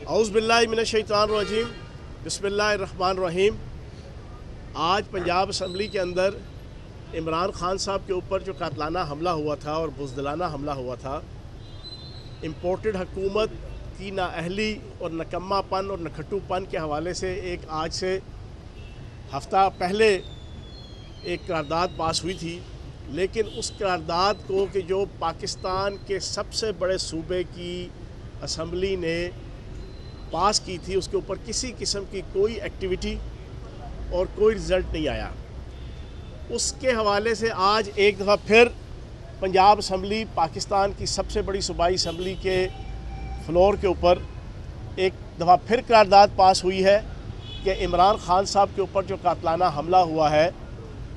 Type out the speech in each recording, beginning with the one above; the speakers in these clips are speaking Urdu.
اعوذ باللہ من الشیطان الرجیم بسم اللہ الرحمن الرحیم۔ آج پنجاب اسمبلی کے اندر عمران خان صاحب کے اوپر جو قاتلانہ حملہ ہوا تھا اور بزدلانہ حملہ ہوا تھا، امپورٹڈ حکومت کی نااہلی اور نکما پن اور نکھٹو پن کے حوالے سے آج سے ہفتہ پہلے ایک قرارداد پاس ہوئی تھی، لیکن اس قرارداد کو کہ جو پاکستان کے سب سے بڑے صوبے کی اسمبلی نے پاس کی تھی، اس کے اوپر کسی قسم کی کوئی ایکٹیویٹی اور کوئی رزلٹ نہیں آیا۔ اس کے حوالے سے آج ایک دفعہ پھر پنجاب اسمبلی، پاکستان کی سب سے بڑی صوبائی اسمبلی کے فلور کے اوپر ایک دفعہ پھر قرارداد پاس ہوئی ہے کہ عمران خان صاحب کے اوپر جو قاتلانہ حملہ ہوا ہے،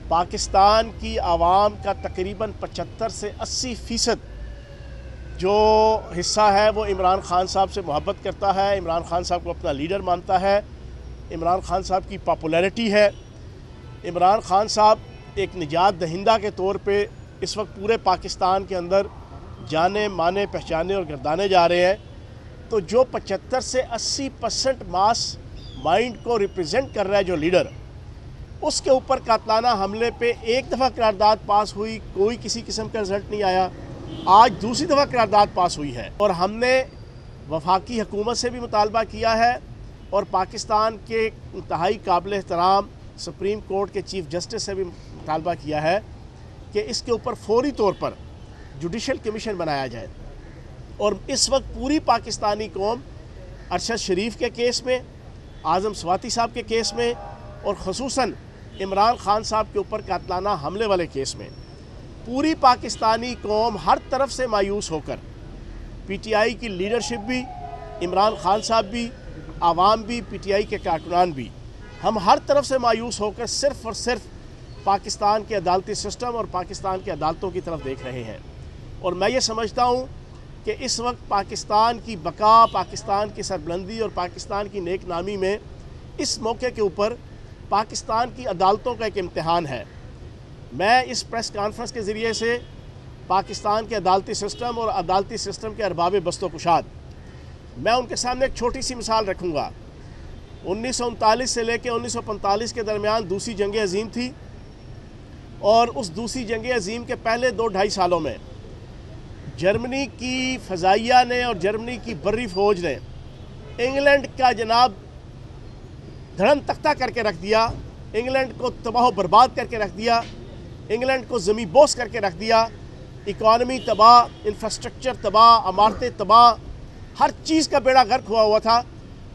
پاکستان کی عوام کا تقریباً 75 سے 80% جو حصہ ہے وہ عمران خان صاحب سے محبت کرتا ہے، عمران خان صاحب کو اپنا لیڈر مانتا ہے، عمران خان صاحب کی پاپولیرٹی ہے۔ عمران خان صاحب ایک نجات دہندہ کے طور پہ اس وقت پورے پاکستان کے اندر جانے مانے پہچانے اور گردانے جا رہے ہیں۔ تو جو 75 سے 80% ماس مائنڈ کو ریپرزینٹ کر رہا ہے جو لیڈر، اس کے اوپر قاتلانہ حملے پہ ایک دفعہ قرارداد پاس ہوئی، کوئی کسی قسم کا رزلٹ نہیں آیا۔ آج دوسری دفعہ قرارداد پاس ہوئی ہے اور ہم نے وفاقی حکومت سے بھی مطالبہ کیا ہے اور پاکستان کے انتہائی قابل احترام سپریم کورٹ کے چیف جسٹس سے بھی مطالبہ کیا ہے کہ اس کے اوپر فوری طور پر جوڈیشل کمیشن بنایا جائے۔ اور اس وقت پوری پاکستانی قوم ارشد شریف کے کیس میں، اعظم سواتی صاحب کے کیس میں اور خصوصاً عمران خان صاحب کے اوپر قاتلانہ حملے والے کیس میں پوری پاکستانی قوم ہر طرف سے مایوس ہو کر، پی ٹی آئی کی لیڈرشپ بھی، عمران خان صاحب بھی، عوام بھی، پی ٹی آئی کے کارکنان بھی، ہم ہر طرف سے مایوس ہو کر صرف اور صرف پاکستان کے عدالتی سسٹم اور پاکستان کے عدالتوں کی طرف دیکھ رہے ہیں۔ اور میں یہ سمجھتا ہوں کہ اس وقت پاکستان کی بقا، پاکستان کی سربلندی اور پاکستان کی نیک نامی میں اس موقع کے اوپر پاکستان کی عدالتوں کا ایک امتحان ہے۔ میں اس پریس کانفرنس کے ذریعے سے پاکستان کے عدالتی سسٹم اور عدالتی سسٹم کے ارباب بست و کشاد، میں ان کے سامنے ایک چھوٹی سی مثال رکھوں گا۔ 1939 سے لے کے 1945 کے درمیان دوسری جنگ عظیم تھی، اور اس دوسری جنگ عظیم کے پہلے 2-2.5 سالوں میں جرمنی کی فضائیہ نے اور جرمنی کی بری فوج نے انگلینڈ کا جناب دھڑم تختہ کر کے رکھ دیا، انگلینڈ کو تباہ و برباد کر کے رکھ دیا، انگلینڈ کو زمیں بوس کر کے رکھ دیا، اکانومی تباہ، انفراسٹرکچر تباہ، عمارتیں تباہ، ہر چیز کا بیڑا غرق ہوا تھا۔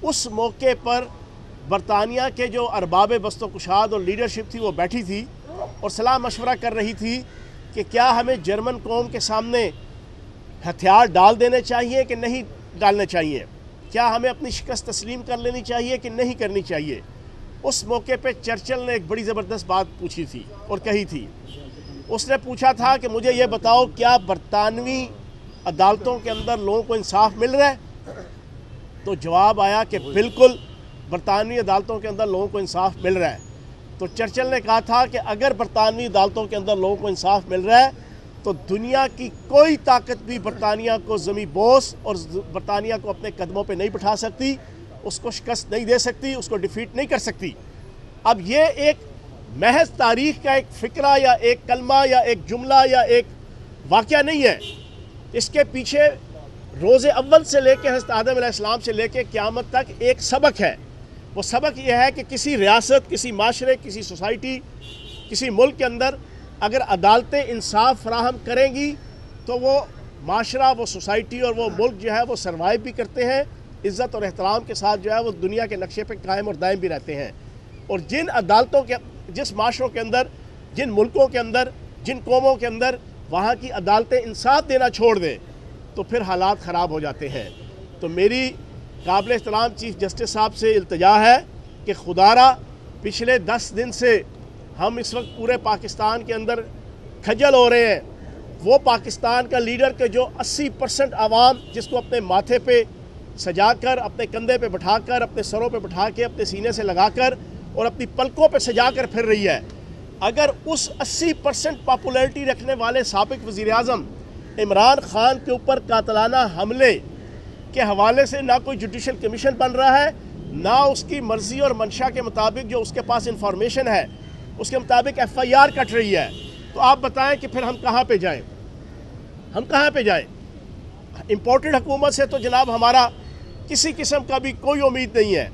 اس موقع پر برطانیہ کے جو ارباب بست و کشاد اور لیڈرشپ تھی وہ بیٹھی تھی اور صلاح مشورہ کر رہی تھی کہ کیا ہمیں جرمن قوم کے سامنے ہتھیار ڈال دینے چاہیے کہ نہیں ڈالنے چاہیے، کیا ہمیں اپنی شکست تسلیم کر لینی چاہیے کہ نہیں کرنی چاہیے۔ اس موقع پہ چرچل نے ایک بڑی زبردست بات پوچھی تھی اور کہی تھی۔ اس نے پوچھا تھا کہ مجھے یہ بتاؤ، کیا برطانوی عدالتوں کے اندر لوگوں کو انصاف مل رہا ہے؟ تو جواب آیا کہ بالکل برطانوی عدالتوں کے اندر لوگوں کو انصاف مل رہا ہے۔ تو چرچل نے کہا تھا کہ اگر برطانوی عدالتوں کے اندر لوگوں کو انصاف مل رہا ہے تو دنیا کی کوئی طاقت بھی برطانیہ کو زمیں بوس اور برطانیہ کو اپنے قدموں پہ نہیں بٹھا سکتی، اس کو شکست نہیں دے سکتی، اس کو ڈیفیٹ نہیں کر سکتی۔ اب یہ ایک محض تاریخ کا ایک فقرہ یا ایک کلمہ یا ایک جملہ یا ایک واقعہ نہیں ہے، اس کے پیچھے روز اول سے لے کے حضرت آدم علیہ السلام سے لے کے قیامت تک ایک سبق ہے۔ وہ سبق یہ ہے کہ کسی ریاست، کسی معاشرے، کسی سوسائٹی، کسی ملک کے اندر اگر عدالتیں انصاف فراہم کریں گی تو وہ معاشرہ، وہ سوسائٹی اور وہ ملک جو ہے وہ سروائیو بھی کرتے ہیں، عزت اور احترام کے ساتھ جو ہے وہ دنیا کے نقشے پہ قائم اور دائم بھی رہتے ہیں۔ اور جن عدالتوں کے، جس معاشروں کے اندر، جن ملکوں کے اندر، جن قوموں کے اندر وہاں کی عدالتیں انصاف دینا چھوڑ دیں تو پھر حالات خراب ہو جاتے ہیں۔ تو میری قابل احترام چیف جسٹس صاحب سے التجا ہے کہ خدارا پچھلے 10 دن سے ہم اس وقت پورے پاکستان کے اندر کھجل ہو رہے ہیں۔ وہ پاکستان کا لیڈر کہ جو 80% عوام جس کو اپنے ماتھے پہ سجا کر، اپنے کندھے پہ بٹھا کر، اپنے سروں پہ بٹھا کے، اپنے سینے سے لگا کر اور اپنی پلکوں پہ سجا کر پھر رہی ہے، اگر اس 80% پاپولیرٹی رکھنے والے سابق وزیر اعظم عمران خان کے اوپر قاتلانہ حملے کے حوالے سے نہ کوئی جوڈیشل کمیشن بن رہا ہے، نہ اس کی مرضی اور منشا کے مطابق جو اس کے پاس انفارمیشن ہے اس کے مطابق ایف آئی آر کٹ رہی ہے۔ تو آپ بتائیں کہ پھر ہم کہاں پہ جائیں؟ ہم کہاں پہ جائیں؟ امپورٹڈ حکومت سے تو جناب ہمارا کسی قسم کا بھی کوئی امید نہیں ہے،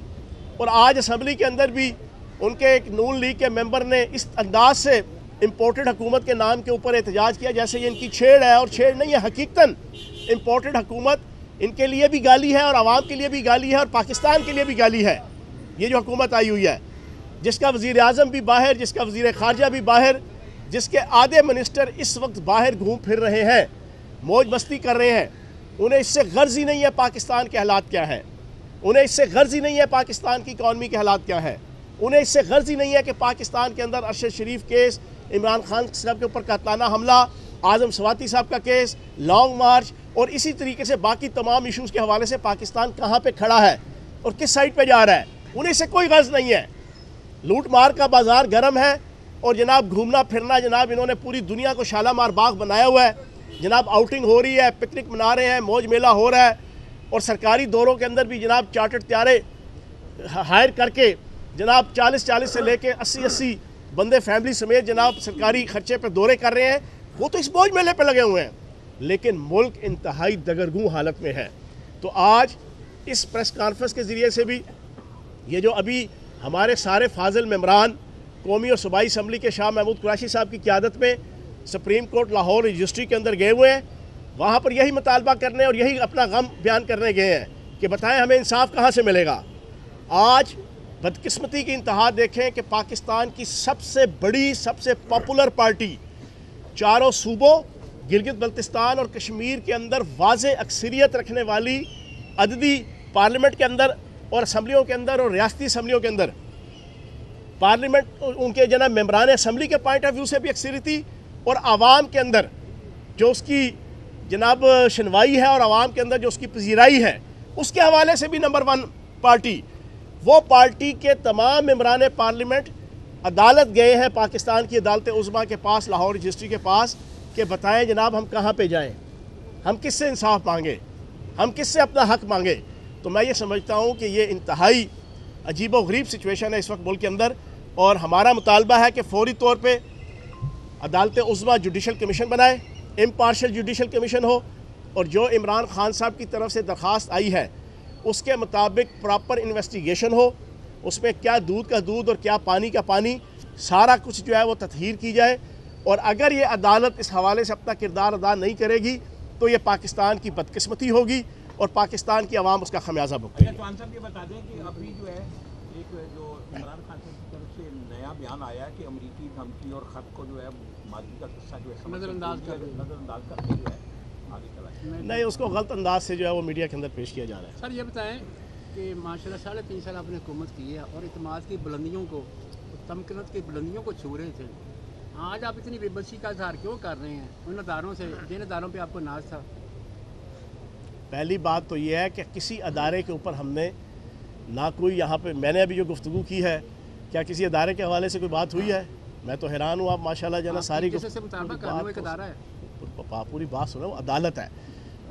اور آج اسمبلی کے اندر بھی ان کے ایک نون لیگ کے ممبر نے اس انداز سے امپورٹڈ حکومت کے نام کے اوپر احتجاج کیا جیسے یہ ان کی چھیڑ ہے، اور چھیڑ نہیں ہے، حقیقتاً امپورٹڈ حکومت ان کے لیے بھی گالی ہے اور عوام کے لیے بھی گالی ہے اور پاکستان کے لیے بھی گالی ہے۔ یہ جو حکومت آئی ہوئی ہے جس کا وزیر اعظم بھی باہر، جس کا وزیر خارجہ بھی باہر، جس کے آدھے منسٹر اس وقت باہر گھوم پھر رہے ہیں، موج مستی کر رہے ہیں، انہیں اس سے غرض ہی نہیں ہے پاکستان کے حالات کیا ہیں، انہیں اس سے غرض ہی نہیں ہے پاکستان کی اکانومی کے حالات کیا ہیں، انہیں اس سے غرض ہی نہیں ہے کہ پاکستان کے اندر ارشد شریف کیس، عمران خان صاحب کے اوپر قاتلانہ حملہ، اعظم سواتی صاحب کا کیس، لانگ مارچ اور اسی طریقے سے باقی تمام ایشوز کے حوالے سے پاکستان کہاں پہ کھڑا ہے اور کس سائٹ پہ جا رہا ہے، انہیں اس سے کوئی غرض نہیں ہے۔ لوٹ مار کا بازار گرم ہے اور جناب گھومنا پھرنا، جناب انہوں نے پوری دنیا کو شالامار باغ بنایا ہوا ہے، جناب آؤٹنگ ہو رہی ہے، پکنک منا رہے ہیں، موج میلہ ہو رہا ہے، اور سرکاری دوروں کے اندر بھی جناب چارٹرڈ طیارے ہائر کر کے جناب 40 سے لے کے 80 بندے فیملی سمیت جناب سرکاری خرچے پہ دورے کر رہے ہیں، وہ تو اس موج میلے پہ لگے ہوئے ہیں، لیکن ملک انتہائی دگرگوں حالت میں ہے۔ تو آج اس پریس کانفرنس کے ذریعے سے بھی یہ جو ابھی ہمارے سارے فاضل ممبران قومی اور صوبائی اسمبلی کے شاہ محمود قریشی صاحب کی قیادت میں سپریم کورٹ لاہور رجسٹری کے اندر گئے ہوئے ہیں، وہاں پر یہی مطالبہ کرنے اور یہی اپنا غم بیان کرنے گئے ہیں کہ بتائیں ہمیں انصاف کہاں سے ملے گا۔ آج بدقسمتی کی انتہا دیکھیں کہ پاکستان کی سب سے بڑی، سب سے پاپولر پارٹی چاروں صوبوں گلگت بلتستان اور کشمیر کے اندر واضح اکثریت رکھنے والی عددی پارلیمنٹ کے اندر اور اسمبلیوں کے اندر اور ریاستی اسمبلیوں کے اندر پارلیمنٹ ان کے جناب ممبران اسمبلی کے پوائنٹ آف ویو سے بھی اکثریت تھی، اور عوام کے اندر جو اس کی جناب شنوائی ہے اور عوام کے اندر جو اس کی پذیرائی ہے اس کے حوالے سے بھی نمبر 1 پارٹی، وہ پارٹی کے تمام ممبران پارلیمنٹ عدالت گئے ہیں، پاکستان کی عدالت عظمیٰ کے پاس، لاہور رجسٹری کے پاس، کہ بتائیں جناب ہم کہاں پہ جائیں، ہم کس سے انصاف مانگے، ہم کس سے اپنا حق مانگے۔ تو میں یہ سمجھتا ہوں کہ یہ انتہائی عجیب و غریب سچویشن ہے اس وقت ملک کے اندر، اور ہمارا مطالبہ ہے کہ فوری طور پہ عدالت عظمیٰ جوڈیشل کمیشن بنائے، امپارشل جوڈیشل کمیشن ہو، اور جو عمران خان صاحب کی طرف سے درخواست آئی ہے اس کے مطابق پراپر انویسٹیگیشن ہو، اس میں کیا دودھ کا دودھ اور کیا پانی کا پانی، سارا کچھ جو ہے وہ تطہیر کی جائے، اور اگر یہ عدالت اس حوالے سے اپنا کردار ادا نہیں کرے گی تو یہ پاکستان کی بدقسمتی ہوگی اور پاکستان کی عوام اس کا خمیازہ بھگتے گی۔ خان صاحب یہ بتا دیں کہ ابھی جو ہے ایک جو عمران خان صاحب کی طرف سے نیا بیان آیا ہے کہ امریکی دھمکی اور خط کو جو ہے ماضی کا قصہ جو ہے نظر انداز کر کے جو ہے آگے چلا نہیں، اس کو غلط انداز سے جو ہے وہ میڈیا کے اندر پیش کیا جا رہا ہے۔ سر یہ بتائیں کہ ماشاءاللہ 3.5 سال آپ نے حکومت کی ہے اور اعتماد کی بلندیوں کو، تمکنت کی بلندیوں کو چھو رہے تھے، آج آپ اتنی بے بسی کا اظہار کیوں کر رہے ہیں ان اداروں سے جن اداروں پہ آپ کو ناز تھا؟ پہلی بات تو یہ ہے کہ کسی ادارے کے اوپر ہم نے نہ کوئی، یہاں پہ میں نے ابھی جو گفتگو کی ہے کیا کسی ادارے کے حوالے سے کوئی بات ہوئی ہے؟ میں تو حیران ہوں، آپ ماشاءاللہ جو ہے نا ساری پوری بات سنو، عدالت ہے،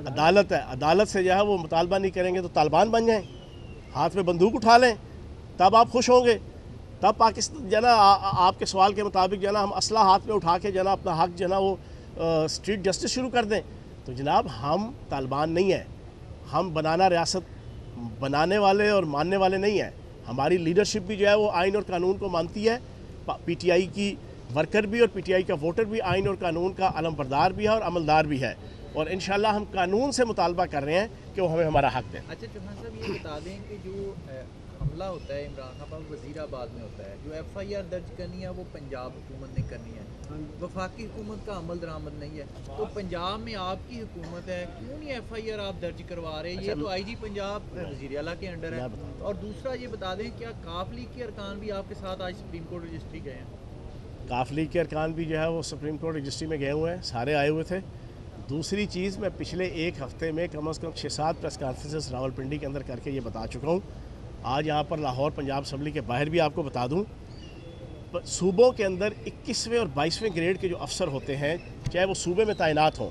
عدالت ہے، عدالت سے جو ہے وہ مطالبہ نہیں کریں گے تو طالبان بن جائیں، ہاتھ میں بندوق اٹھا لیں، تب آپ خوش ہوں گے، تب پاکستان جو ہے نا آپ کے سوال کے مطابق جو ہے نا ہم اسلحہ ہاتھ میں اٹھا کے جو ہے نا اپنا حق جو ہے نا وہ اسٹریٹ جسٹس شروع کر دیں۔ تو جناب ہم طالبان نہیں ہیں، ہم بنانا ریاست بنانے والے اور ماننے والے نہیں ہیں، ہماری لیڈرشپ بھی جو ہے وہ آئین اور قانون کو مانتی ہے، پی ٹی آئی کی ورکر بھی اور پی ٹی آئی کا ووٹر بھی آئین اور قانون کا علم بردار بھی ہے اور عملدار بھی ہے، اور انشاءاللہ ہم قانون سے مطالبہ کر رہے ہیں کہ وہ ہمیں ہمارا حق دیں۔ اچھا چوہان صاحب یہ بتا دیں کہ جو حملہ ہوتا ہے عمران خان پر وزیر آباد میں ہوتا ہے، جو ایف آئی آر درج کرنی ہے وہ پنجاب حکومت نے کرنی ہے، وفاقی حکومت کا عمل درآمد نہیں ہے، تو پنجاب میں آپ کی حکومت ہے، کیوں نہیں ایف آئی آر آپ درج کروا رہے؟ یہ تو آئی جی پنجاب وزیر اعلیٰ کے انڈر ہے۔ اور دوسرا یہ بتا دیں کیا کاف لیگ کے ارکان بھی آپ کے ساتھ آج سپریم کورٹ رجسٹری گئے ہیں؟ کاف لیگ کے ارکان بھی جو ہے وہ سپریم کورٹ رجسٹری میں گئے ہوئے ہیں، سارے آئے ہوئے تھے۔ دوسری چیز، میں پچھلے ایک ہفتے میں کم از کم 6-7 پریس کانفرنسز راولپنڈی کے اندر کر کے یہ بتا چکا ہوں، آج یہاں پر لاہور پنجاب اسمبلی کے باہر بھی آپ کو بتا دوں، صوبوں کے اندر 21ویں اور 22ویں گریڈ کے جو افسر ہوتے ہیں، چاہے وہ صوبے میں تعینات ہوں،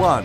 1।